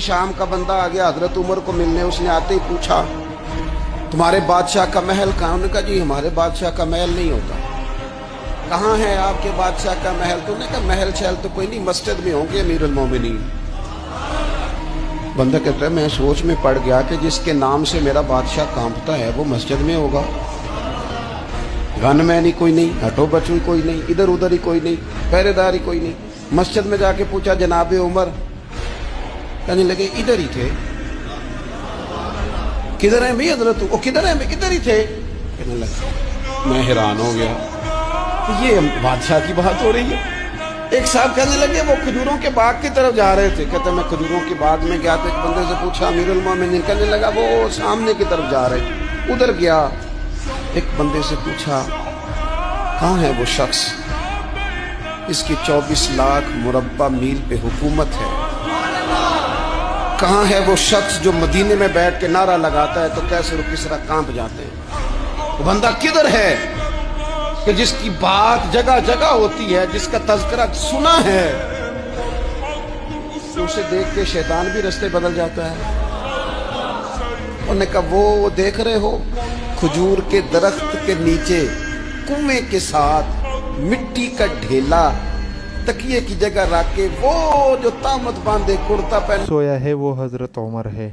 शाम का बंदा आ गया हजरत उमर को मिलने। उसने आते ही पूछा तुम्हारे बादशाह का महल कहाँ? उन्होंने कहा जी हमारे बादशाह का महल नहीं होता। कहाँ है आपके बादशाह का महल? तो उन्होंने कहा महल शहल तो कोई नहीं, मस्जिद में होंगे अमीरुल मोमिनीन। बंदा कहता है मैं सोच में पड़ गया कि जिसके नाम से मेरा बादशाह कांपता है वो मस्जिद में होगा। गनमैन ही कोई नहीं, हटो बचो ही कोई नहीं, इधर उधर ही कोई नहीं, पहरेदार ही कोई नहीं। मस्जिद में जाके पूछा जनाबे उमर, कहने लगे इधर ही थे। किधर है भाई हजरत? वो किधर है? इधर ही थे। कहने लगा मैं हैरान हो गया, ये बादशाह की बात हो रही है। एक साहब कहने लगे वो खजूरों के बाग की तरफ जा रहे थे। कहते मैं खजूरों के बाग में गया था। एक बंदे से पूछा अमीरुल मोमिनीन, कहने लगा वो सामने की तरफ जा रहे, उधर गया। एक बंदे से पूछा कहाँ है वो शख्स, इसकी 24 लाख मुरब्बा मील पे हुकूमत है। कहाँ है वो शख्स जो मदीने में बैठ के नारा लगाता है तो कैसे और किस तरह कांप जाते हैं। वो बंदा किधर है कि जिसकी बात जगह जगह होती है, जिसका तज़किरा सुना है, तो उसे देख के शैतान भी रास्ते बदल जाता है। उन्होंने कहा वो देख रहे हो खजूर के दरख्त के नीचे कुएं के साथ मिट्टी का ढेला तकिए की जगह रख के वो जो तामत बांधे कुर्ता पहन सोया है वो हजरत उमर है।